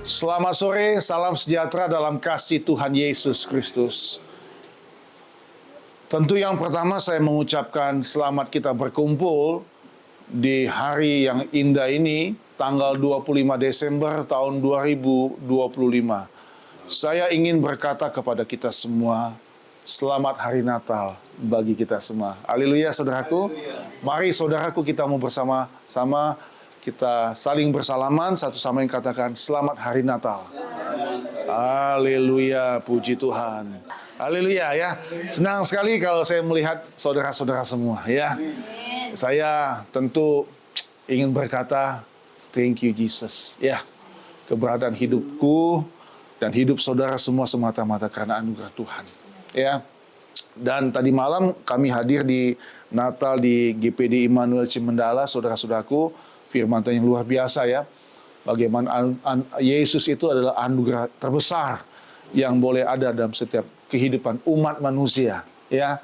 Selamat sore, salam sejahtera dalam kasih Tuhan Yesus Kristus. Tentu yang pertama saya mengucapkan selamat kita berkumpul di hari yang indah ini, tanggal 25 Desember tahun 2025. Saya ingin berkata kepada kita semua, selamat hari Natal bagi kita semua. Haleluya saudaraku. Mari saudaraku kita mau bersama-sama kita saling bersalaman, satu sama yang katakan selamat hari Natal. Haleluya, puji Tuhan. Haleluya ya. Senang sekali kalau saya melihat saudara-saudara semua ya. Saya tentu ingin berkata thank you Jesus ya. Keberadaan hidupku dan hidup saudara semua semata-mata karena anugerah Tuhan ya. Dan tadi malam kami hadir di Natal di GPD Immanuel Cimendala, saudara-saudaraku. Firman Tuhan yang luar biasa ya. Bagaimana Yesus itu adalah anugerah terbesar yang boleh ada dalam setiap kehidupan umat manusia ya.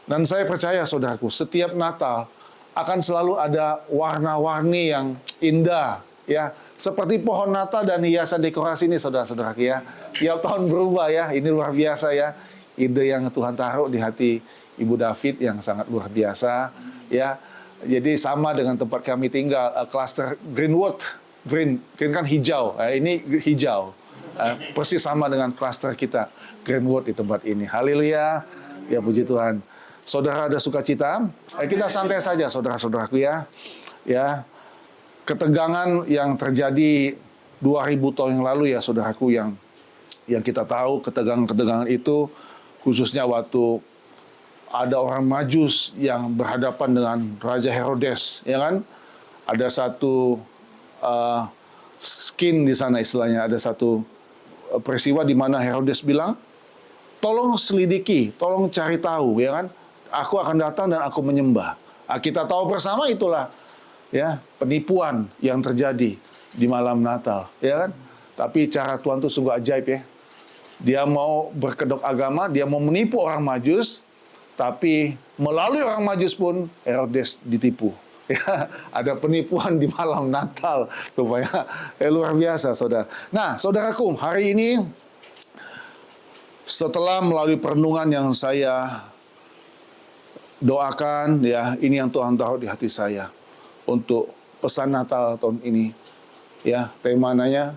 Dan saya percaya saudaraku, setiap Natal akan selalu ada warna-warni yang indah ya. Seperti pohon Natal dan hiasan dekorasi ini saudara-saudaraku ya. Tiap tahun berubah ya. Ini luar biasa ya. Ide yang Tuhan taruh di hati Ibu David yang sangat luar biasa ya. Jadi sama dengan tempat kami tinggal, klaster Greenwood. Green kan hijau, ini hijau. Persis sama dengan klaster kita, Greenwood di tempat ini. Haleluya, ya puji Tuhan. Saudara ada sukacita? Kita santai saja saudara-saudaraku ya. Ya, ketegangan yang terjadi 2000 tahun yang lalu ya saudaraku, yang kita tahu ketegangan-ketegangan itu khususnya waktu ada orang Majus yang berhadapan dengan Raja Herodes, ya kan? Ada satu skin di sana istilahnya, ada satu peristiwa di mana Herodes bilang, tolong selidiki, tolong cari tahu, ya kan? Aku akan datang dan aku menyembah. Kita tahu bersama itulah, ya penipuan yang terjadi di malam Natal, ya kan? Tapi cara Tuhan itu sungguh ajaib ya. Dia mau berkedok agama, dia mau menipu orang Majus. Tapi melalui orang Majus pun Herodes ditipu. Ya, ada penipuan di malam Natal, rupanya luar biasa, saudara. Nah, saudaraku, hari ini setelah melalui perenungan yang saya doakan, ya ini yang Tuhan taruh di hati saya untuk pesan Natal tahun ini. Ya, temanya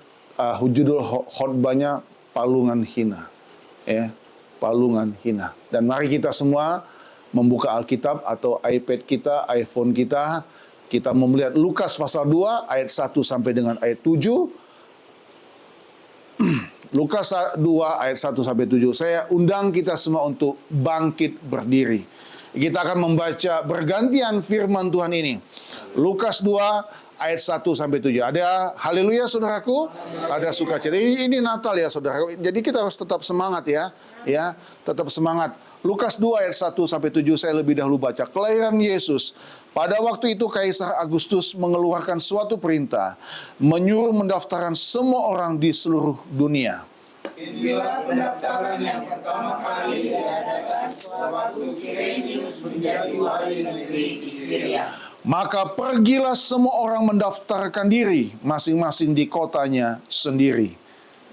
judul khotbahnya Palungan Hina. Ya. Palungan hina. Dan mari kita semua membuka Alkitab atau iPad kita, iPhone kita. Kita mau melihat Lukas pasal 2 ayat 1 sampai dengan ayat 7. Lukas 2 ayat 1 sampai 7. Saya undang kita semua untuk bangkit berdiri. Kita akan membaca bergantian firman Tuhan ini. Lukas 2 ayat 1 sampai 7. Ada haleluya saudaraku? Ada sukacita. Ini Natal ya saudaraku. Jadi kita harus tetap semangat ya. Ya, tetap semangat. Lukas 2 ayat 1 sampai 7 saya lebih dahulu baca. Kelahiran Yesus. Pada waktu itu Kaisar Agustus mengeluarkan suatu perintah menyuruh mendaftarkan semua orang di seluruh dunia. Inilah pendaftaran yang pertama kali diadakan sewaktu Kirenius menjadi wali negeri di Syria. Maka pergilah semua orang mendaftarkan diri masing-masing di kotanya sendiri.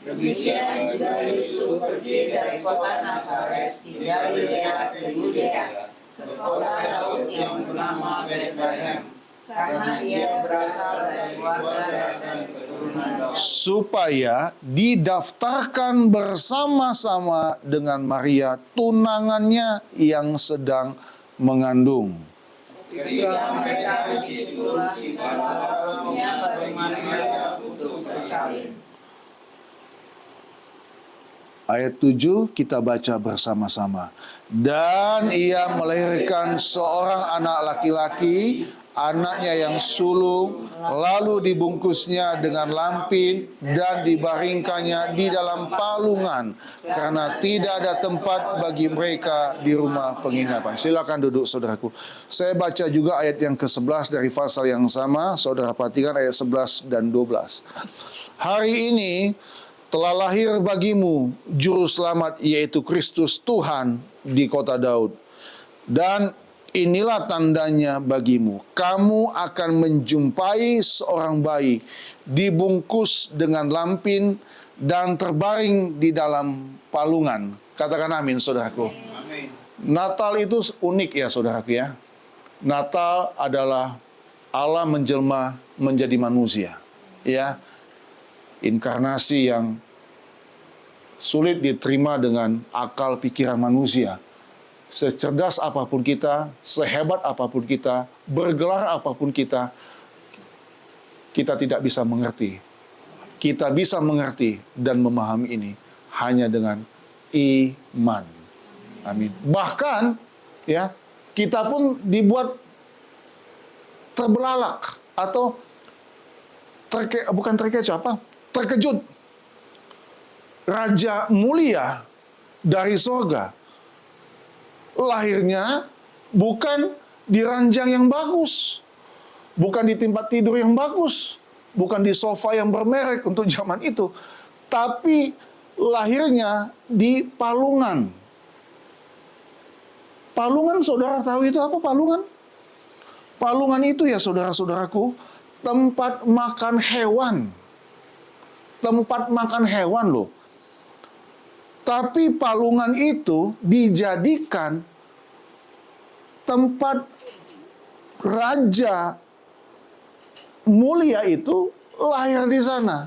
Demikian juga Yesus pergi dari kota Nazaret di Galilea ke Yudea, ke kota Daud yang bernama Bethlehem, karena ia berasal dari keluarga dan keturunan Daud, supaya didaftarkan bersama-sama dengan Maria tunangannya yang sedang mengandung. ketika mereka di situ tiba-tiba bagi Maria untuk bersalin. Ayat 7 kita baca bersama-sama. Dan ia melahirkan seorang anak laki-laki, anaknya yang sulung, lalu dibungkusnya dengan lampin dan dibaringkannya di dalam palungan, karena tidak ada tempat bagi mereka di rumah penginapan. Silakan duduk saudaraku. Saya baca juga ayat yang ke-11 dari pasal yang sama. Saudara perhatikan ayat 11 dan 12. Hari ini telah lahir bagimu juru selamat, yaitu Kristus Tuhan di kota Daud. Dan inilah tandanya bagimu. Kamu akan menjumpai seorang bayi dibungkus dengan lampin dan terbaring di dalam palungan. Katakan amin, saudaraku. Amin. Natal itu unik ya, saudaraku ya. Natal adalah Allah menjelma menjadi manusia. Ya, inkarnasi yang sulit diterima dengan akal pikiran manusia. Secerdas apapun kita, sehebat apapun kita, bergelar apapun kita, kita tidak bisa mengerti. Kita bisa mengerti dan memahami ini hanya dengan iman. Amin. Bahkan ya, kita pun dibuat terbelalak atau terkejut. Raja mulia dari sorga lahirnya bukan di ranjang yang bagus, bukan di tempat tidur yang bagus, bukan di sofa yang bermerek untuk zaman itu, tapi lahirnya di palungan. Palungan, saudara tahu itu apa palungan? Palungan itu ya saudara-saudaraku, tempat makan hewan. Tempat makan hewan loh. Tapi palungan itu dijadikan tempat raja mulia itu lahir di sana.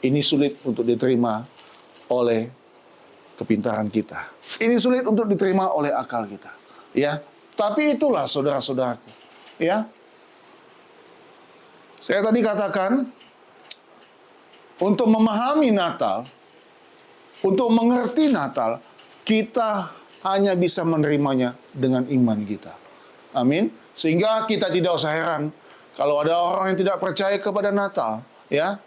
Ini sulit untuk diterima oleh kepintaran kita. Ini sulit untuk diterima oleh akal kita. Ya, tapi itulah saudara-saudaraku. Ya, saya tadi katakan untuk memahami Natal, untuk mengerti Natal, kita hanya bisa menerimanya dengan iman kita. Amin. Sehingga kita tidak usah heran kalau ada orang yang tidak percaya kepada Natal, ya,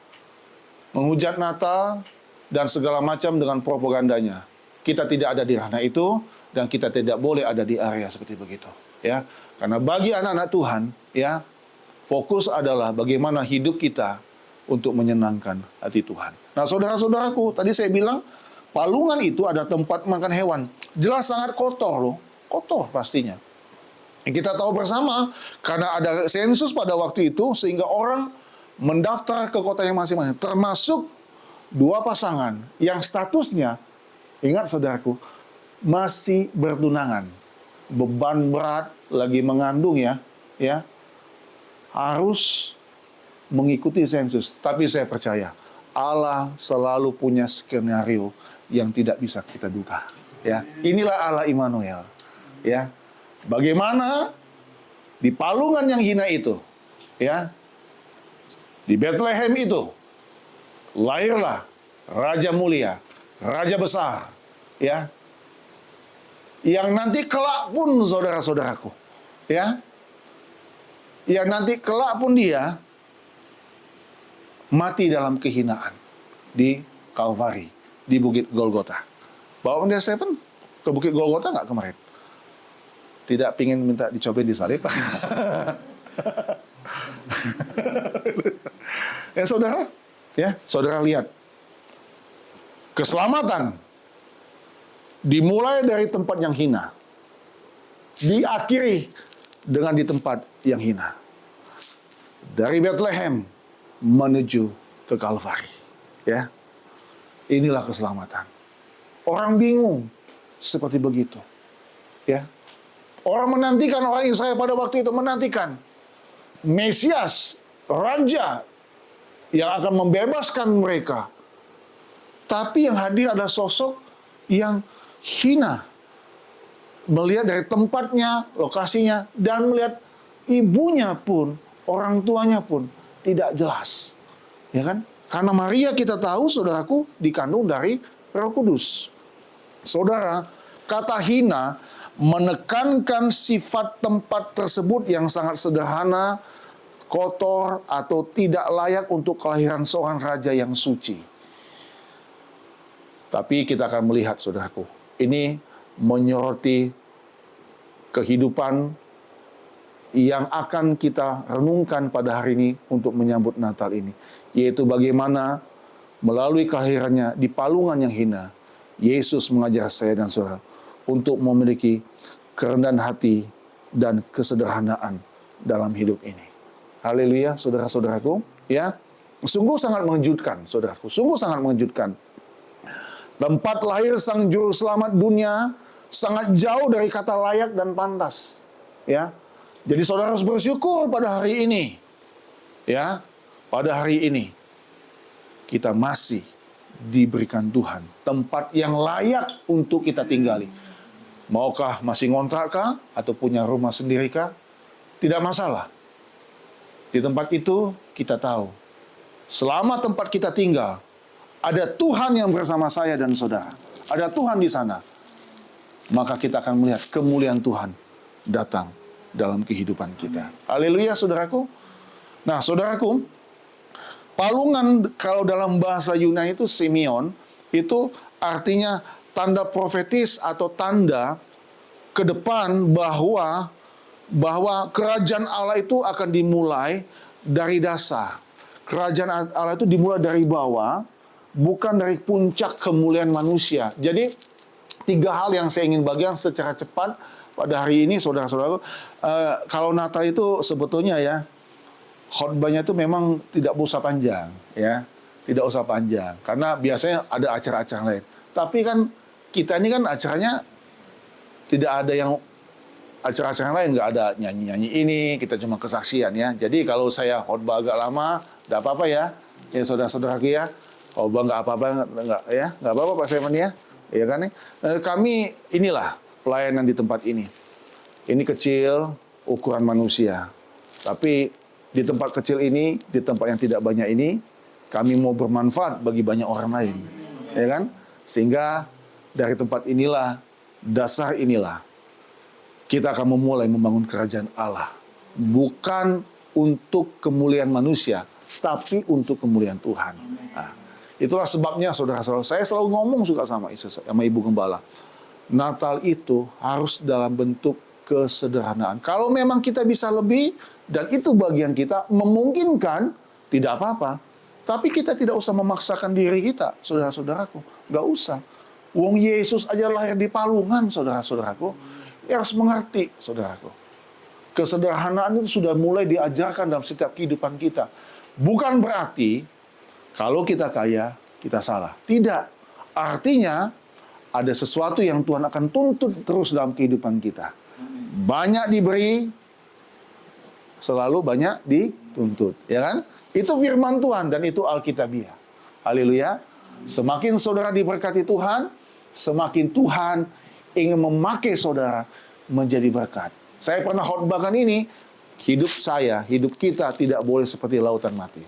menghujat Natal dan segala macam dengan propagandanya. Kita tidak ada di ranah itu dan kita tidak boleh ada di area seperti begitu, ya. Karena bagi anak-anak Tuhan, ya, fokus adalah bagaimana hidup kita untuk menyenangkan hati Tuhan. Nah, saudara-saudaraku, tadi saya bilang palungan itu ada tempat makan hewan. Jelas sangat kotor loh, kotor pastinya. Kita tahu bersama karena ada sensus pada waktu itu sehingga orang mendaftar ke kotanya masing-masing, termasuk dua pasangan yang statusnya, ingat saudaraku, masih bertunangan. Beban berat, lagi mengandung ya, harus mengikuti sensus. Tapi saya percaya Allah selalu punya skenario yang tidak bisa kita duga. Ya, inilah Allah Immanuel. Ya, bagaimana di palungan yang hina itu, ya, di Bethlehem itu lahirlah Raja mulia, Raja besar, ya, yang nanti kelak pun saudara-saudaraku, ya, yang nanti kelak pun dia mati dalam kehinaan di Kalvari, di Bukit Golgota. Bawa dia Stephen ke Bukit Golgota nggak kemarin? Tidak pingin minta dicobain disalib? Ya saudara lihat, keselamatan dimulai dari tempat yang hina, diakhiri dengan di tempat yang hina. Dari Bethlehem menuju ke Kalvari, ya. Inilah keselamatan. Orang bingung seperti begitu, ya. Orang menantikan, orang Israel pada waktu itu menantikan Mesias, Raja yang akan membebaskan mereka. Tapi yang hadir adalah sosok yang hina. Melihat dari tempatnya, lokasinya, dan melihat ibunya pun, orang tuanya pun tidak jelas. Ya kan? Karena Maria kita tahu, saudaraku, dikandung dari Roh Kudus. Saudara, kata hina menekankan sifat tempat tersebut yang sangat sederhana, kotor, atau tidak layak untuk kelahiran seorang raja yang suci. Tapi kita akan melihat, saudaraku, ini menyoroti kehidupan yang akan kita renungkan pada hari ini untuk menyambut Natal ini. Yaitu bagaimana melalui kelahirannya di palungan yang hina, Yesus mengajar saya dan saudara untuk memiliki kerendahan hati dan kesederhanaan dalam hidup ini. Haleluya, saudara-saudaraku, ya. Sungguh sangat mengejutkan, saudaraku. Sungguh sangat mengejutkan. Tempat lahir Sang Juru Selamat dunia sangat jauh dari kata layak dan pantas, ya. Jadi saudara harus bersyukur pada hari ini, ya. Pada hari ini kita masih diberikan Tuhan tempat yang layak untuk kita tinggali. Maukah masih ngontrak kah? Atau punya rumah sendiri kah? Tidak masalah. Di tempat itu kita tahu, selama tempat kita tinggal, ada Tuhan yang bersama saya dan saudara. Ada Tuhan di sana. Maka kita akan melihat kemuliaan Tuhan datang dalam kehidupan kita. Haleluya, saudaraku. Nah, saudaraku, palungan kalau dalam bahasa Yunani itu Simeon, itu artinya tanda profetis atau tanda ke depan bahwa kerajaan Allah itu akan dimulai dari dasar. Kerajaan Allah itu dimulai dari bawah, bukan dari puncak kemuliaan manusia. Jadi 3 hal yang saya ingin bagikan secara cepat pada hari ini, saudara-saudaraku. Kalau Natal itu sebetulnya ya, khotbahnya itu memang tidak usah panjang, ya, tidak usah panjang, karena biasanya ada acara-acara lain. Tapi kan kita ini kan acaranya tidak ada yang acara-acara lain, nggak ada nyanyi-nyanyi ini, kita cuma kesaksian ya. Jadi kalau saya khotbah agak lama, nggak apa-apa ya, ya saudara-saudaraku ya, khotbah nggak apa-apa, nggak apa-apa Pak Seven ya, ya kan? Kami inilah pelayanan di tempat ini. Ini kecil ukuran manusia, tapi di tempat kecil ini, di tempat yang tidak banyak ini, kami mau bermanfaat bagi banyak orang lain, ya kan? Sehingga dari tempat inilah, dasar inilah, kita akan memulai membangun kerajaan Allah. Bukan untuk kemuliaan manusia, tapi untuk kemuliaan Tuhan. Nah, itulah sebabnya saudara-saudara, saya selalu ngomong suka sama Ibu Gembala. Natal itu harus dalam bentuk kesederhanaan. Kalau memang kita bisa lebih, dan itu bagian kita, memungkinkan, tidak apa-apa. Tapi kita tidak usah memaksakan diri kita, saudara-saudaraku. Nggak usah. Wong Yesus aja lahir di palungan, saudara-saudaraku. Ya harus mengerti, saudaraku. Kesederhanaan itu sudah mulai diajarkan dalam setiap kehidupan kita. Bukan berarti, kalau kita kaya, kita salah. Tidak. Artinya, ada sesuatu yang Tuhan akan tuntut terus dalam kehidupan kita. Banyak diberi, selalu banyak dituntut, ya kan? Itu firman Tuhan dan itu Alkitabiah. Haleluya. Semakin saudara diberkati Tuhan, semakin Tuhan ingin memakai saudara menjadi berkat. Saya pernah khotbahkan ini, hidup kita tidak boleh seperti lautan mati.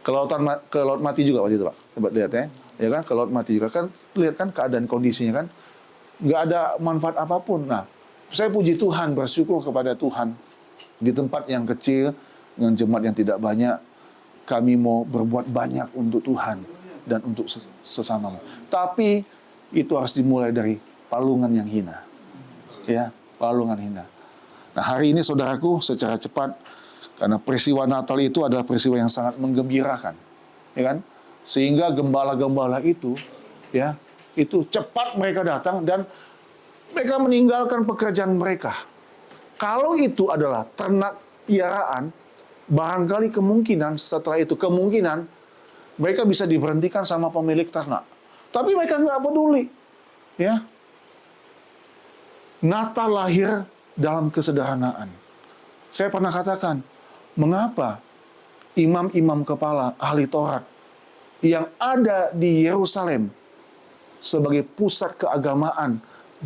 Ke laut mati juga waktu itu, Pak. Sempat lihat ya. Ya kan? Ke laut mati juga kan, lihat kan keadaan kondisinya kan. Nggak ada manfaat apapun. Nah, saya puji Tuhan, bersyukur kepada Tuhan. Di tempat yang kecil, dengan jemaat yang tidak banyak, kami mau berbuat banyak untuk Tuhan dan untuk sesama. Tapi itu harus dimulai dari palungan yang hina. Ya, palungan hina. Nah, hari ini saudaraku, secara cepat, karena peristiwa Natal itu adalah peristiwa yang sangat menggembirakan. Ya kan? Sehingga gembala-gembala itu, ya, itu cepat mereka datang dan mereka meninggalkan pekerjaan mereka. Kalau itu adalah ternak piaraan, barangkali kemungkinan setelah itu mereka bisa diberhentikan sama pemilik ternak. Tapi mereka nggak peduli, ya. Natal lahir dalam kesederhanaan. Saya pernah katakan, mengapa imam-imam kepala ahli Taurat yang ada di Yerusalem sebagai pusat keagamaan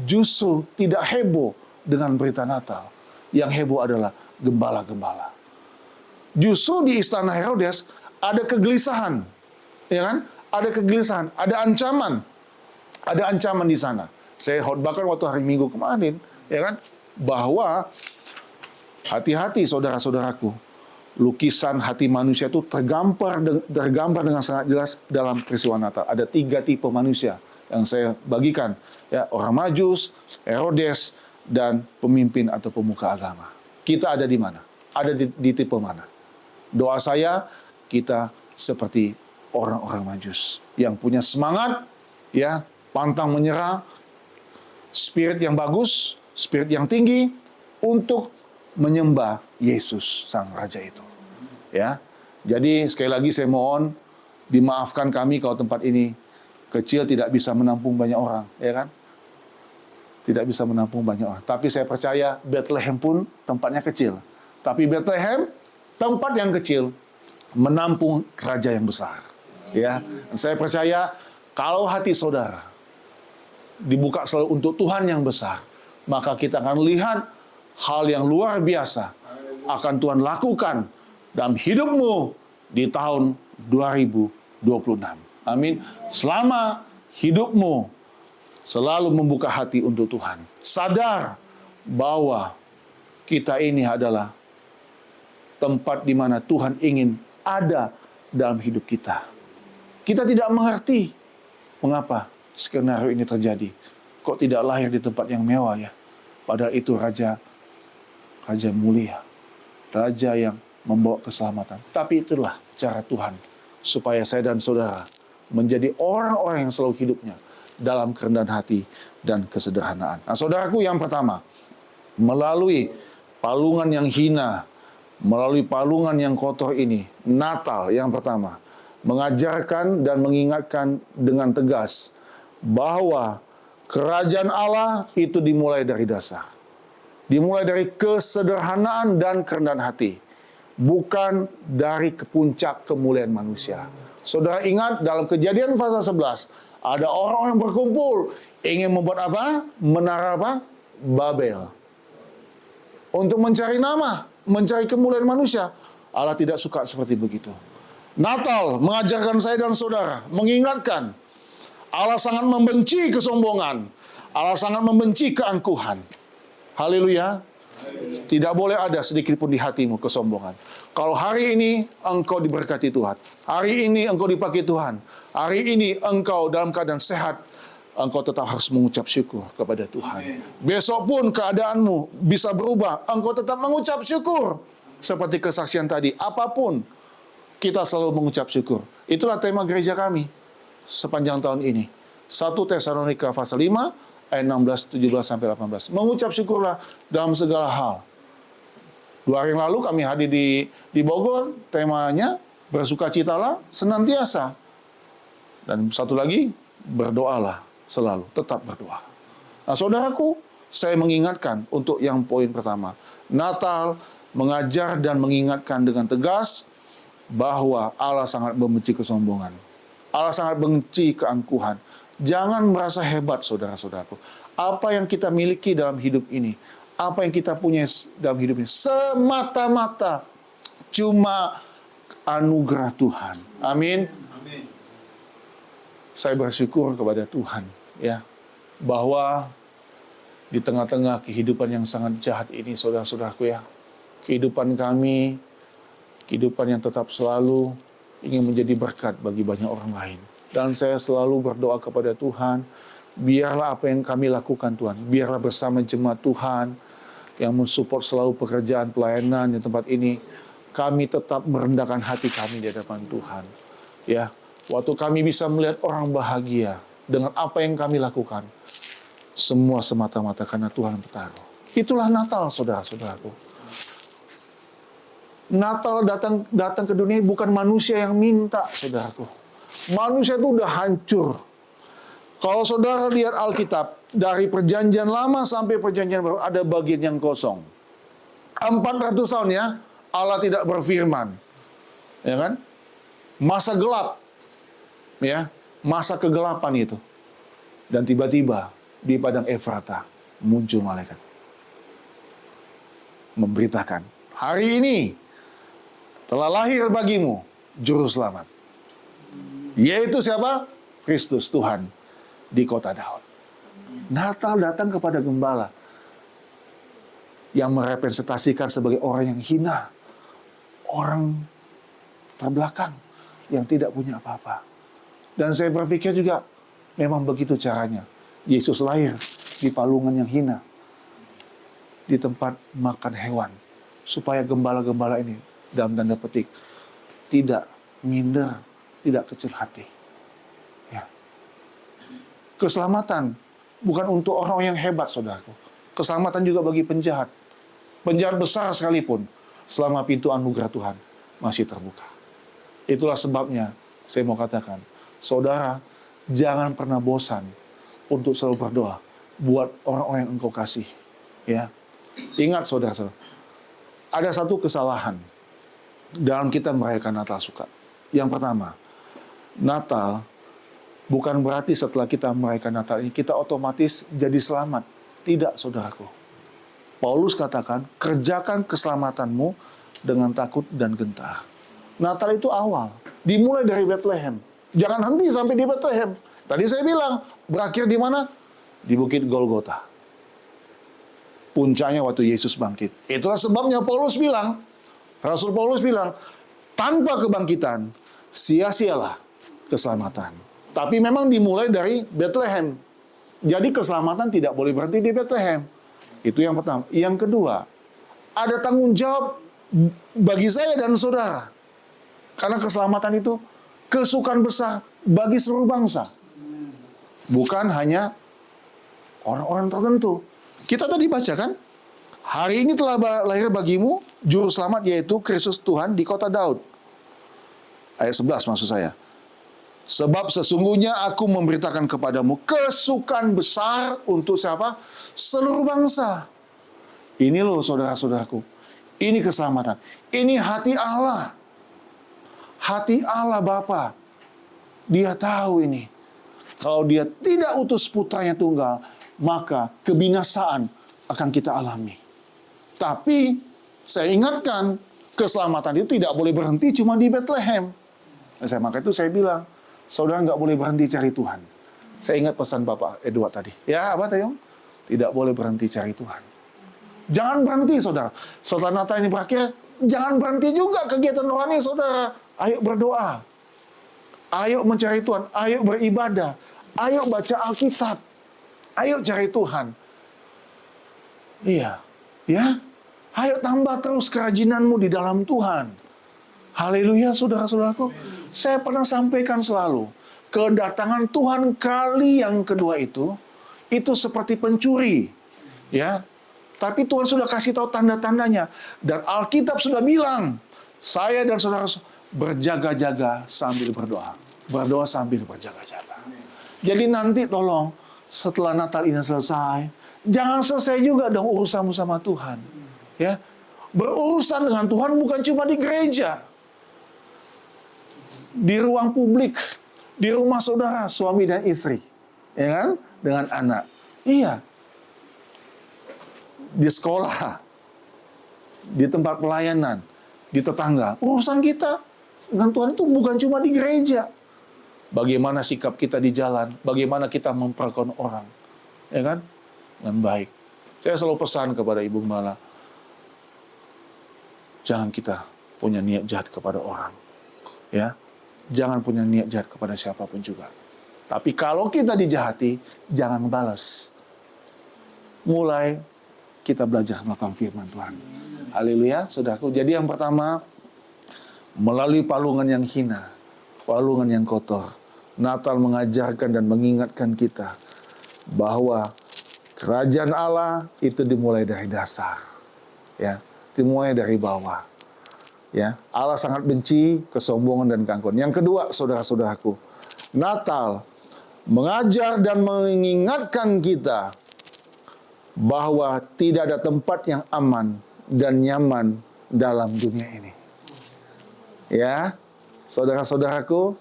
justru tidak heboh dengan berita Natal? Yang heboh adalah gembala-gembala. Justru di istana Herodes ada kegelisahan, ya kan? Ada kegelisahan, ada ancaman di sana. Saya khotbahkan waktu hari Minggu kemarin, ya kan? Bahwa hati-hati saudara-saudaraku, lukisan hati manusia itu tergambar dengan sangat jelas dalam peristiwa Natal. Ada 3 tipe manusia yang saya bagikan, ya, orang Majus, Herodes, dan pemimpin atau pemuka agama. Kita ada di mana? Ada di tipe mana? Doa saya, kita seperti orang-orang Majus yang punya semangat, ya, pantang menyerah, spirit yang bagus, spirit yang tinggi, untuk menyembah Yesus sang Raja itu. Ya. Jadi sekali lagi saya mohon dimaafkan kami kalau tempat ini kecil, tidak bisa menampung banyak orang, ya kan? Tidak bisa menampung banyak orang. Tapi saya percaya Bethlehem pun tempatnya kecil. Tapi Bethlehem tempat yang kecil menampung Raja yang besar. Ya, saya percaya kalau hati saudara dibuka selalu untuk Tuhan yang besar, maka kita akan lihat hal yang luar biasa akan Tuhan lakukan dalam hidupmu di tahun 2026. Amin. Selama hidupmu selalu membuka hati untuk Tuhan. Sadar bahwa kita ini adalah tempat di mana Tuhan ingin ada dalam hidup kita. Kita tidak mengerti mengapa skenario ini terjadi. Kok tidak lahir di tempat yang mewah ya? Padahal itu raja mulia. Raja yang membawa keselamatan. Tapi itulah cara Tuhan supaya saya dan saudara menjadi orang-orang yang selalu hidupnya dalam kerendahan hati dan kesederhanaan. Nah, saudaraku, yang pertama, melalui palungan yang hina, melalui palungan yang kotor ini, Natal yang pertama, mengajarkan dan mengingatkan dengan tegas bahwa kerajaan Allah itu dimulai dari dasar. Dimulai dari kesederhanaan dan kerendahan hati. Bukan dari puncak kemuliaan manusia. Saudara ingat dalam Kejadian pasal 11, ada orang yang berkumpul ingin membuat apa? Menara apa? Babel. Untuk mencari nama, mencari kemuliaan manusia. Allah tidak suka seperti begitu. Natal mengajarkan saya dan saudara, mengingatkan Allah sangat membenci kesombongan. Allah sangat membenci keangkuhan. Haleluya. Tidak boleh ada sedikit pun di hatimu kesombongan. Kalau hari ini engkau diberkati Tuhan, hari ini engkau dipakai Tuhan, hari ini engkau dalam keadaan sehat, engkau tetap harus mengucap syukur kepada Tuhan. Besok pun keadaanmu bisa berubah, engkau tetap mengucap syukur. Seperti kesaksian tadi, apapun kita selalu mengucap syukur. Itulah tema gereja kami sepanjang tahun ini. 1 Tesalonika pasal 5 ayat 16, 17 sampai 18. Mengucap syukurlah dalam segala hal. 2 hari yang lalu kami hadir di Bogor, temanya bersukacitalah senantiasa. Dan satu lagi, berdoalah selalu, tetap berdoa. Nah, saudaraku, saya mengingatkan untuk yang poin pertama. Natal mengajar dan mengingatkan dengan tegas bahwa Allah sangat membenci kesombongan. Allah sangat benci keangkuhan. Jangan merasa hebat, saudara-saudaraku. Apa yang kita miliki dalam hidup ini, apa yang kita punya dalam hidup ini, semata-mata cuma anugerah Tuhan. Amin. Amin. Saya bersyukur kepada Tuhan, ya, bahwa di tengah-tengah kehidupan yang sangat jahat ini, saudara-saudaraku ya, kehidupan kami, kehidupan yang tetap selalu ingin menjadi berkat bagi banyak orang lain. Dan saya selalu berdoa kepada Tuhan, biarlah apa yang kami lakukan Tuhan, biarlah bersama jemaat Tuhan yang mensupport selalu pekerjaan pelayanan di tempat ini, kami tetap merendahkan hati kami di hadapan Tuhan. Ya, waktu kami bisa melihat orang bahagia dengan apa yang kami lakukan, semua semata-mata karena Tuhan bertaruh. Itulah Natal, saudara-saudaraku. Natal datang ke dunia bukan manusia yang minta, saudaraku. Manusia itu udah hancur. Kalau saudara lihat Alkitab, dari perjanjian lama sampai perjanjian baru, ada bagian yang kosong. 400 tahun ya, Allah tidak berfirman. Ya kan? Masa gelap. Ya, masa kegelapan itu. Dan tiba-tiba di padang Efrata muncul malaikat. Memberitakan, hari ini telah lahir bagimu juru selamat. Yaitu siapa? Kristus Tuhan di kota Daud. Natal datang kepada gembala yang merepresentasikan sebagai orang yang hina, orang terbelakang yang tidak punya apa-apa. Dan saya berpikir juga memang begitu caranya. Yesus lahir di palungan yang hina, di tempat makan hewan, supaya gembala-gembala ini dalam tanda petik tidak minder, tidak kecil hati. Ya. Keselamatan bukan untuk orang yang hebat, saudaraku. Keselamatan juga bagi penjahat. penjahat besar sekalipun, selama pintu anugerah Tuhan masih terbuka. Itulah sebabnya saya mau katakan, saudara, jangan pernah bosan untuk selalu berdoa buat orang-orang yang engkau kasih. Ya, ingat saudara-saudara, ada satu kesalahan dalam kita merayakan Natal suka. Yang pertama, Natal bukan berarti setelah kita merayakan Natal ini kita otomatis jadi selamat. Tidak, saudaraku. Paulus katakan, kerjakan keselamatanmu dengan takut dan gentar. Natal itu awal, dimulai dari Bethlehem. Jangan henti sampai di Bethlehem. Tadi saya bilang, berakhir di mana? Di Bukit Golgota. Puncaknya waktu Yesus bangkit. Itulah sebabnya Rasul Paulus bilang, tanpa kebangkitan, sia-sialah keselamatan. Tapi memang dimulai dari Bethlehem. Jadi keselamatan tidak boleh berhenti di Bethlehem. Itu yang pertama. Yang kedua, ada tanggung jawab bagi saya dan saudara. Karena keselamatan itu kesukaan besar bagi seluruh bangsa. Bukan hanya orang-orang tertentu. Kita tadi baca kan, hari ini telah lahir bagimu juru selamat, yaitu Kristus Tuhan di kota Daud. Ayat 11 maksud saya. Sebab sesungguhnya aku memberitakan kepadamu kesukaan besar untuk siapa? Seluruh bangsa. Ini loh saudara-saudaraku. Ini keselamatan. Ini hati Allah. Hati Allah Bapa. Dia tahu ini. Kalau dia tidak utus putranya tunggal, maka kebinasaan akan kita alami. Tapi saya ingatkan, keselamatan itu tidak boleh berhenti cuma di Bethlehem. Maka itu saya bilang, saudara nggak boleh berhenti cari Tuhan. Saya ingat pesan Bapak Edward tadi. Ya, apa Tayong? Tidak boleh berhenti cari Tuhan. Jangan berhenti, saudara. Setelah Natal ini berakhir, jangan berhenti juga kegiatan rohani, saudara. Ayo berdoa. Ayo mencari Tuhan. Ayo beribadah. Ayo baca Alkitab. Ayo cari Tuhan. Iya. Ya. Ayo tambah terus kerajinanmu di dalam Tuhan. Haleluya, saudara-saudaraku. Saya pernah sampaikan selalu, kedatangan Tuhan kali yang kedua itu seperti pencuri. Ya. Tapi Tuhan sudah kasih tahu tanda-tandanya. Dan Alkitab sudah bilang, saya dan saudara berjaga-jaga sambil berdoa. Berdoa sambil berjaga-jaga. Jadi nanti tolong, setelah Natal ini selesai, jangan selesai juga dong urusanmu sama Tuhan. Ya, berurusan dengan Tuhan bukan cuma di gereja, di ruang publik, di rumah saudara, suami dan istri, ya kan, dengan anak. Iya, di sekolah, di tempat pelayanan, di tetangga. Urusan kita dengan Tuhan itu bukan cuma di gereja. Bagaimana sikap kita di jalan, bagaimana kita memperlakukan orang, ya kan, dengan baik. Saya selalu pesan kepada Ibu Gembala, jangan kita punya niat jahat kepada orang, ya. Jangan punya niat jahat kepada siapapun juga. Tapi kalau kita dijahati, jangan balas. Mulai kita belajar melakukan firman Tuhan. Haleluya, saudaraku. Jadi yang pertama, melalui palungan yang hina, palungan yang kotor, Natal mengajarkan dan mengingatkan kita bahwa kerajaan Allah itu dimulai dari dasar, ya, dimulai dari bawah. Ya, Allah sangat benci kesombongan dan keangkuhan. Yang kedua, saudara-saudaraku, Natal mengajar dan mengingatkan kita bahwa tidak ada tempat yang aman dan nyaman dalam dunia ini. Ya, saudara-saudaraku,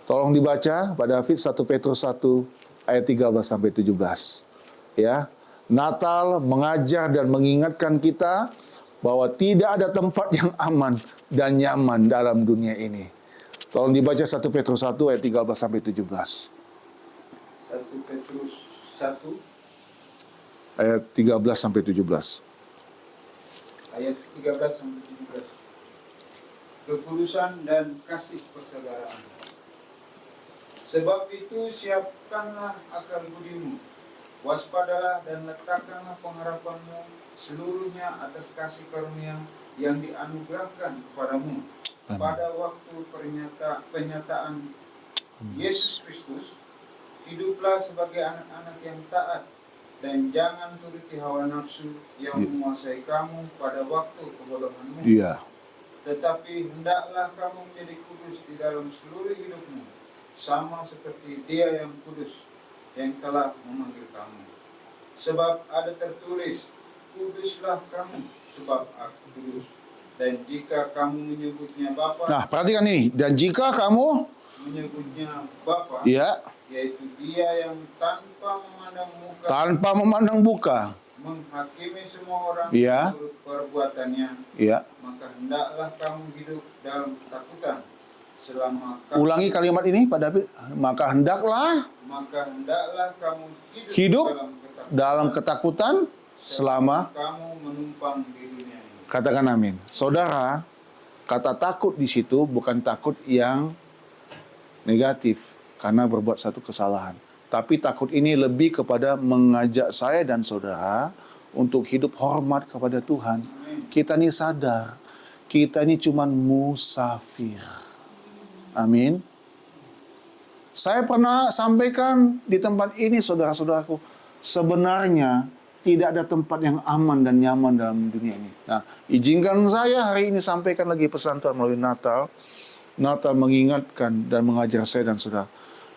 tolong dibaca pada David 1 Petrus 1 ayat 13 sampai 17. Ya, Natal mengajar dan mengingatkan kita bahwa tidak ada tempat yang aman dan nyaman dalam dunia ini. Tolong dibaca 1 Petrus 1 ayat 13 sampai 17. 1 Petrus 1 ayat 13 sampai 17. ayat 13 sampai 17. Kekudusan dan kasih persaudaraan. Sebab itu siapkanlah akal budimu, waspadalah dan letakkanlah pengharapanmu seluruhnya atas kasih karunia yang dianugerahkan kepadamu. Amin. Pada waktu penyataan Yesus Kristus, hiduplah sebagai anak-anak yang taat dan jangan turuti hawa nafsu yang menguasai kamu pada waktu kebodohanmu. Iya. Tetapi hendaklah kamu menjadi kudus di dalam seluruh hidupmu, sama seperti Dia yang kudus, yang telah memanggil kamu. Sebab ada tertulis, kuduslah kamu, sebab aku kudus. Dan jika kamu menyebutnya Bapa, Nah, perhatikan ini. Dan jika kamu, menyebutnya Bapa, ya, yaitu Dia yang tanpa memandang muka, tanpa memandang muka, menghakimi semua orang Ya. menurut perbuatannya, ya. maka hendaklah kamu hidup dalam ketakutan selama kamu Ulangi kalimat ini, Pak David. Maka hendaklah kamu hidup dalam dalam ketakutan selama, kamu menumpang di dunia ini. katakan amin. Saudara, kata takut di situ bukan takut yang negatif karena berbuat satu kesalahan. Tapi takut ini lebih kepada mengajak saya dan saudara untuk hidup hormat kepada Tuhan. Kita ini sadar, kita ini cuma musafir. Amin. Saya pernah sampaikan di tempat ini, saudara-saudaraku, sebenarnya tidak ada tempat yang aman dan nyaman dalam dunia ini. Nah, izinkan saya hari ini sampaikan lagi pesan Tuhan melalui Natal. Natal mengingatkan dan mengajar saya dan saudara,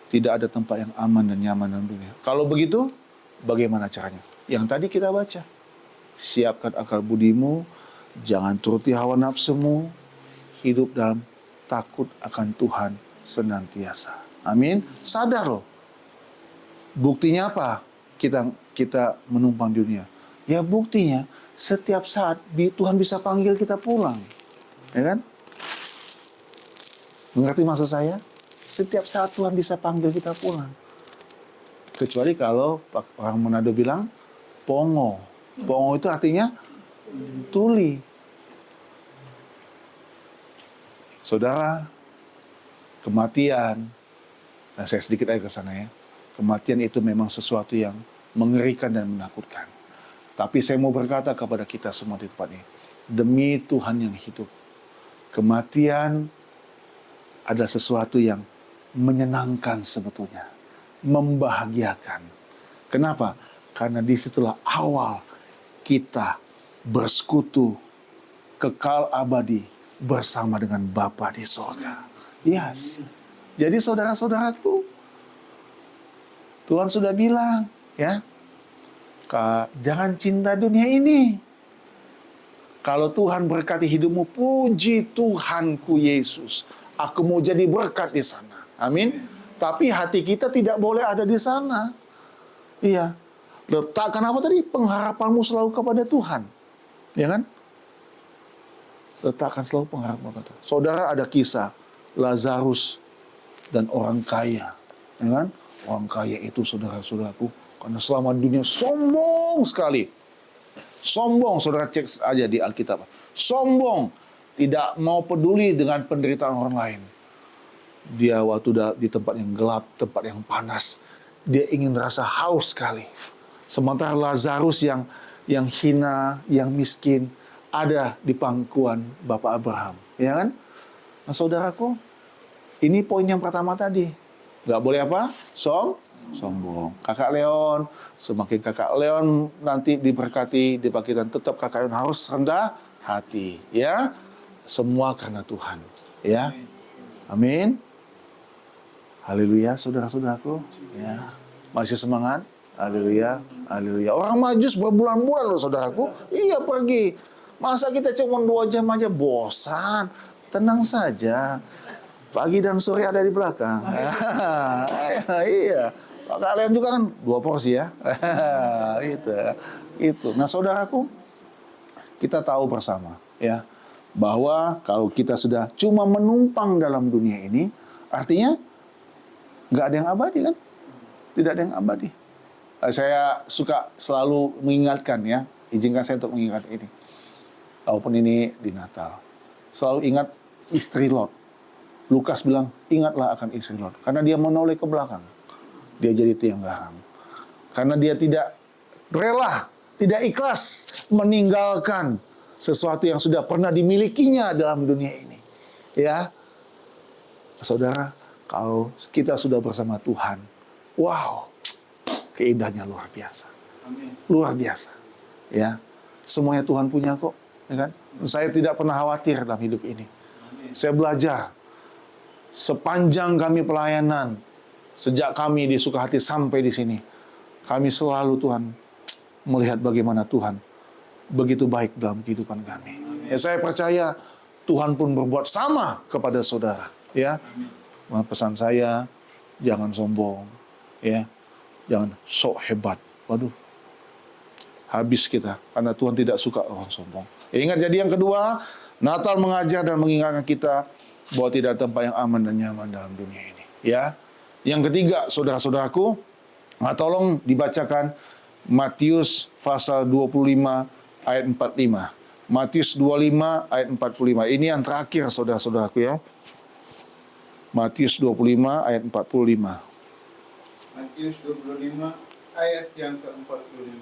tidak ada tempat yang aman dan nyaman dalam dunia. Kalau begitu, bagaimana caranya? Yang tadi kita baca. Siapkan akal budimu, jangan turuti hawa nafsumu, hidup dalam takut akan Tuhan senantiasa. Amin. Sadar loh. Buktinya apa? Kita menumpang di dunia. Ya buktinya setiap saat Tuhan bisa panggil kita pulang. Ya kan? Mengerti maksud saya? Setiap saat Tuhan bisa panggil kita pulang. Kecuali kalau orang Manado bilang pongo. Pongo itu artinya tuli. Saudara, kematian, nah saya sedikit aja ke sana ya. Kematian itu memang sesuatu yang mengerikan dan menakutkan. Tapi saya mau berkata kepada kita semua di tempat ini, demi Tuhan yang hidup, kematian ada sesuatu yang menyenangkan sebetulnya, membahagiakan. Kenapa? Karena disitulah awal kita bersekutu kekal abadi bersama dengan Bapa di sorga. Yes. Jadi saudara-saudaraku, Tuhan sudah bilang, ya, jangan cinta dunia ini. Kalau Tuhan berkati hidupmu, puji Tuhanku Yesus. Aku mau jadi berkat di sana. Amin. Tapi hati kita tidak boleh ada di sana. Iya. Letakkan apa tadi? Pengharapanmu selalu kepada Tuhan. Ya kan? Letakkan selalu pengharapan kepada Tuhan. Saudara, ada kisah Lazarus dan orang kaya. Ya kan? Orang kaya itu saudara-saudaraku, karena selama dunia sombong sekali. Sombong, saudara cek aja di Alkitab. Sombong, tidak mau peduli dengan penderitaan orang lain. Dia waktu di tempat yang gelap, tempat yang panas, dia ingin rasa haus sekali. Sementara Lazarus yang hina, yang miskin, ada di pangkuan Bapak Abraham. Ya kan? Nah saudaraku, ini poin yang pertama tadi. Gak boleh apa? Sombong. Kakak Leon, semakin kakak Leon nanti diberkati, dibangkitkan, tetap kakak Leon harus rendah hati. Ya, semua karena Tuhan. Ya, amin. Haleluya, saudara-saudaraku. Ya, masih semangat? Haleluya, haleluya. Orang Majus berbulan-bulan loh, saudaraku. Iya pergi. Masa kita cuma 2 jam aja bosan? Tenang saja. Pagi dan sore ada di belakang. Iya. Kalian juga kan 2 porsi ya. Itu. Nah, saudaraku, kita tahu bersama ya bahwa kalau kita sudah cuma menumpang dalam dunia ini, artinya nggak ada yang abadi kan? Tidak ada yang abadi. Saya suka selalu mengingatkan ya, izinkan saya untuk mengingat ini. Walaupun ini di Natal, selalu ingat istri Lot. Lukas bilang, ingatlah akan istri Lot. Karena dia menoleh ke belakang. Dia jadi tiang garam. Karena dia tidak rela, tidak ikhlas meninggalkan sesuatu yang sudah pernah dimilikinya dalam dunia ini. Ya, saudara, kalau kita sudah bersama Tuhan, wow, keindahannya luar biasa. Amin. Luar biasa. Ya. Semuanya Tuhan punya kok, ya kan? Saya tidak pernah khawatir dalam hidup ini. Amin. Saya belajar sepanjang kami pelayanan, sejak kami di Sukahati sampai di sini, kami selalu Tuhan melihat bagaimana Tuhan begitu baik dalam kehidupan kami. Ya, saya percaya Tuhan pun berbuat sama kepada saudara. Ya, pesan saya, jangan sombong, ya, jangan sok hebat. Waduh, habis kita, karena Tuhan tidak suka orang sombong. Ya, ingat, jadi yang kedua, Natal mengajar dan mengingatkan kita bahwa tidak ada tempat yang aman dan nyaman dalam dunia ini. Ya, yang ketiga, saudara-saudaraku, tolong dibacakan Matius pasal 25 ayat 45. Matius 25 ayat 45. Ini yang terakhir, saudara-saudaraku, ya. Matius 25 ayat 45. Matius 25 ayat yang ke-45.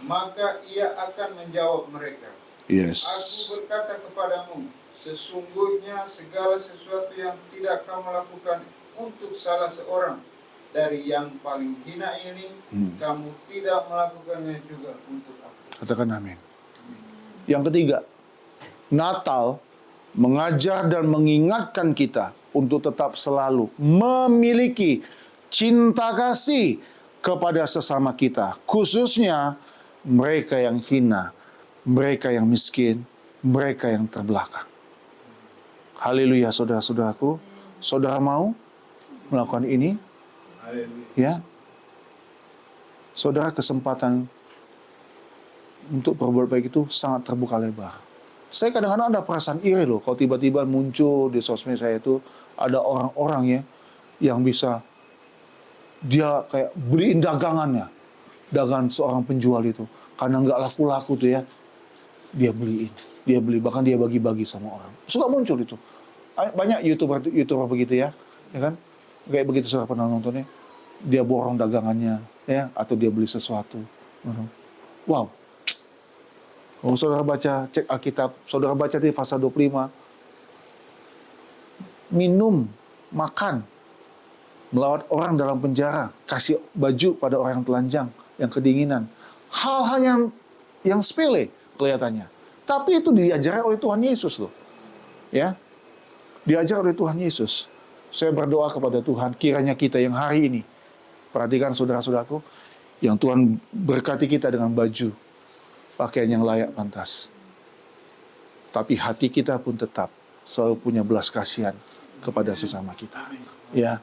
Maka ia akan menjawab mereka, Yes. Aku berkata kepadamu, sesungguhnya segala sesuatu yang tidak kamu lakukan untuk salah seorang dari yang paling hina ini, kamu tidak melakukannya juga untuk aku. Katakan amin. Yang ketiga, Natal mengajar dan mengingatkan kita untuk tetap selalu memiliki cinta kasih kepada sesama kita, khususnya mereka yang hina, mereka yang miskin, mereka yang terbelakang. Haleluya, saudara-saudaraku. Saudara mau melakukan ini? Haleluya. Ya. Saudara, kesempatan untuk berbuat baik itu sangat terbuka lebar. Saya kadang-kadang ada perasaan iri loh, kalau tiba-tiba muncul di sosmed saya itu ada orang-orang ya yang bisa dia kayak beliin dagangannya, dagangan seorang penjual itu, karena nggak laku-laku tuh ya, dia beli, bahkan dia bagi-bagi sama orang. Suka muncul itu. Banyak YouTuber begitu ya kan? Kayak begitu, saudara pernah nontonnya, dia borong dagangannya ya, atau dia beli sesuatu. Wow. Oh, saudara baca, cek Alkitab, saudara baca di pasal 25. Minum, makan, melawat orang dalam penjara, kasih baju pada orang yang telanjang, yang kedinginan. Hal-hal yang sepele kelihatannya. Tapi itu diajarkan oleh Tuhan Yesus loh. Ya. Diajar oleh Tuhan Yesus. Saya berdoa kepada Tuhan, kiranya kita yang hari ini, perhatikan saudara-saudaraku, yang Tuhan berkati kita dengan baju, pakaian yang layak pantas. Tapi hati kita pun tetap selalu punya belas kasihan kepada sesama kita. Ya,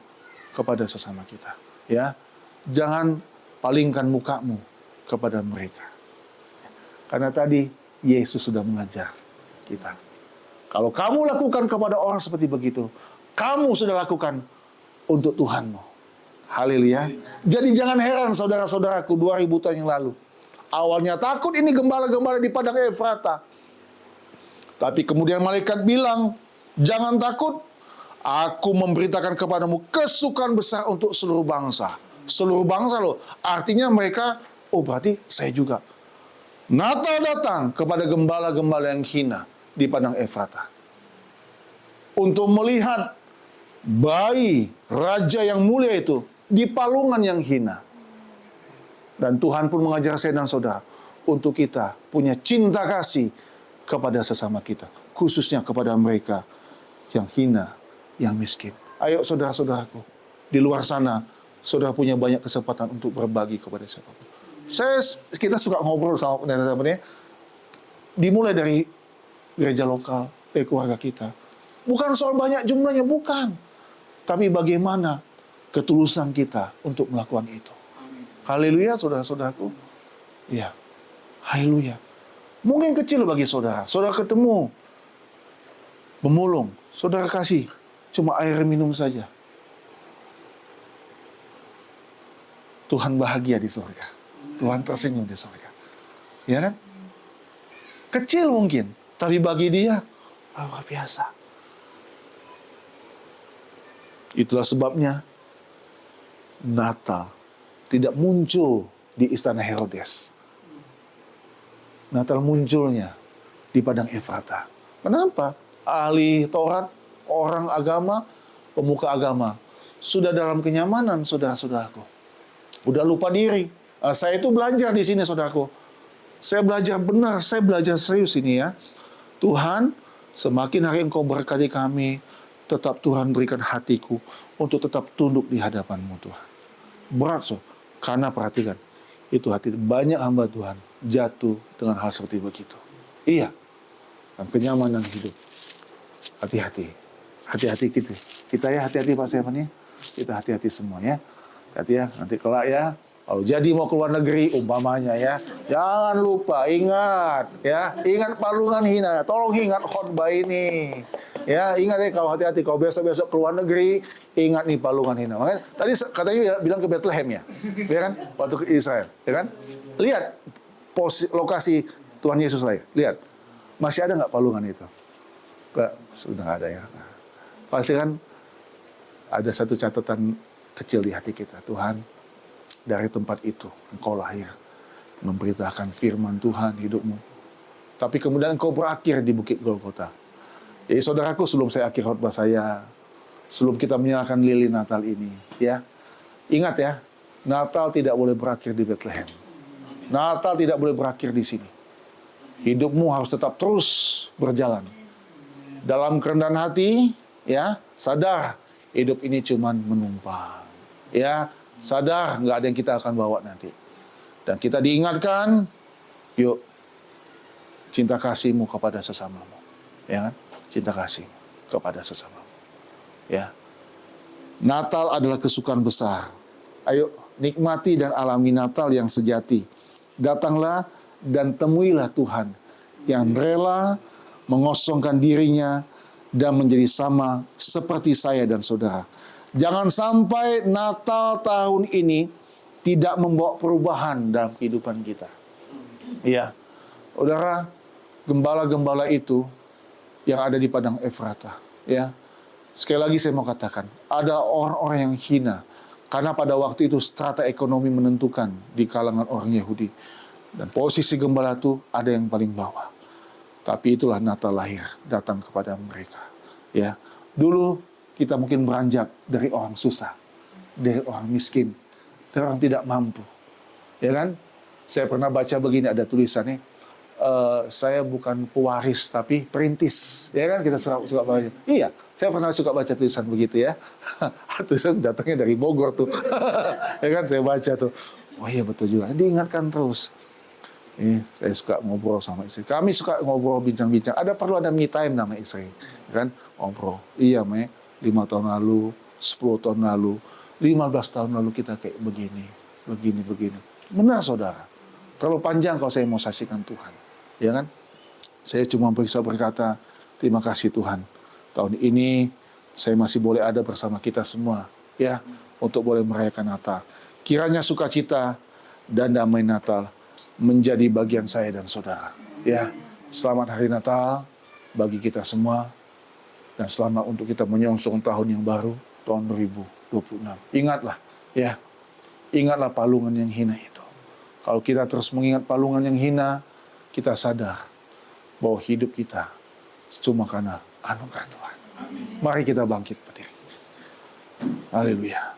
kepada sesama kita. Ya, jangan palingkan mukamu kepada mereka. Karena tadi Yesus sudah mengajar kita. Kalau kamu lakukan kepada orang seperti begitu, kamu sudah lakukan untuk Tuhanmu. Haleluya. Jadi jangan heran saudara-saudaraku, 2000 tahun yang lalu. Awalnya takut ini gembala-gembala di padang Efrata. Tapi kemudian malaikat bilang, jangan takut, aku memberitakan kepadamu kesukaan besar untuk seluruh bangsa. Seluruh bangsa loh, artinya mereka, oh berarti saya juga. Natal datang kepada gembala-gembala yang hina di padang Efrata. Untuk melihat bayi raja yang mulia itu di palungan yang hina. Dan Tuhan pun mengajar saya dan saudara untuk kita punya cinta kasih kepada sesama kita. Khususnya kepada mereka yang hina, yang miskin. Ayo saudara-saudaraku, di luar sana saudara punya banyak kesempatan untuk berbagi kepada siapapun. Kita suka ngobrol sama teman-teman, dimulai dari gereja lokal, dari keluarga kita. Bukan soal banyak jumlahnya, bukan. Tapi bagaimana ketulusan kita untuk melakukan itu. Haleluya, saudara-saudaraku. Ya, haleluya. Mungkin kecil bagi saudara. Saudara ketemu pemulung, saudara kasih cuma air minum saja. Tuhan bahagia di surga. Tuhan tersenyum di surga. Ya kan? Kecil mungkin, tapi bagi dia luar biasa. Itulah sebabnya Natal tidak muncul di istana Herodes. Natal munculnya di padang Efrata. Kenapa? Ahli Taurat, orang agama, pemuka agama, sudah dalam kenyamanan, saudara-saudaraku. Udah lupa diri. Saya itu belajar di sini, saudaraku. Saya belajar benar, saya belajar serius ini ya. Tuhan, semakin hari Engkau berkati kami, tetap Tuhan berikan hatiku untuk tetap tunduk di hadapan-Mu, Tuhan. Berat, so. Karena perhatikan, itu hati banyak hamba Tuhan jatuh dengan hal seperti begitu. Iya, dan kenyamanan hidup. Hati-hati, hati-hati gitu. Kita ya hati-hati Pak Stefan ya. Kita hati-hati semua ya. Hati ya, nanti kelak ya. Kalau jadi mau keluar negeri umpamanya ya, jangan lupa ingat ya, ingat palungan hina. Tolong ingat khotbah ini. Ya, ingat ya kalau hati-hati kalau besok-besok keluar negeri, ingat nih palungan hina. Makanya tadi katanya bilang ke Bethlehem ya. Ya kan? Waktu ke Israel, ya kan? Lihat lokasi Tuhan Yesus lahir. Lihat. Masih ada nggak palungan itu? Enggak, sudah ada ya. Pasti kan ada satu catatan kecil di hati kita. Tuhan, dari tempat itu Engkau lahir, memberitakan firman Tuhan hidupmu. Tapi kemudian Engkau berakhir di Bukit Golgota. Jadi saudaraku, sebelum saya akhir khotbah saya, sebelum kita menyalakan lilin Natal ini, ya, ingat ya, Natal tidak boleh berakhir di Bethlehem. Natal tidak boleh berakhir di sini. Hidupmu harus tetap terus berjalan. Dalam kerendahan hati, ya, sadar hidup ini cuman menumpang. Ya, sadar nggak ada yang kita akan bawa nanti. Dan kita diingatkan, yuk, cinta kasihmu kepada sesamamu. Ya kan? Cinta kasih kepada sesamamu. Ya. Natal adalah kesukaan besar. Ayo, nikmati dan alami Natal yang sejati. Datanglah dan temuilah Tuhan yang rela mengosongkan dirinya dan menjadi sama seperti saya dan saudara. Jangan sampai Natal tahun ini tidak membawa perubahan dalam kehidupan kita. Iya, saudara, gembala-gembala itu yang ada di Padang Efrata. Ya, sekali lagi saya mau katakan, ada orang-orang yang hina karena pada waktu itu strata ekonomi menentukan di kalangan orang Yahudi. Dan posisi gembala itu ada yang paling bawah. Tapi itulah Natal lahir datang kepada mereka. Ya, dulu kita mungkin beranjak dari orang susah, dari orang miskin, dari orang tidak mampu. Ya kan? Saya pernah baca begini, ada tulisannya, saya bukan pewaris tapi perintis. Ya kan? Kita suka baca. Iya, saya pernah suka baca tulisan begitu ya. Tulisan datangnya dari Bogor tuh. Ya kan? Saya baca tuh. Oh iya betul juga. Diingatkan terus. Saya suka ngobrol sama istri. Kami suka ngobrol, bincang-bincang. Perlu ada me time nama istri. Ya kan? Ngobrol. Iya, 5 tahun lalu, 10 tahun lalu, 15 tahun lalu kita kayak begini. Benar, saudara. Terlalu panjang kalau saya mau saksikan Tuhan. Ya kan? Saya cuma bisa berkata, terima kasih Tuhan. Tahun ini, saya masih boleh ada bersama kita semua. Ya, untuk boleh merayakan Natal. Kiranya sukacita dan damai Natal menjadi bagian saya dan saudara. Ya, selamat hari Natal bagi kita semua. Dan selamat untuk kita menyongsong tahun yang baru, tahun 2026. Ingatlah, ya. Ingatlah palungan yang hina itu. Kalau kita terus mengingat palungan yang hina, kita sadar bahwa hidup kita cuma karena anugerah Tuhan. Mari kita bangkit berdiri. Haleluya.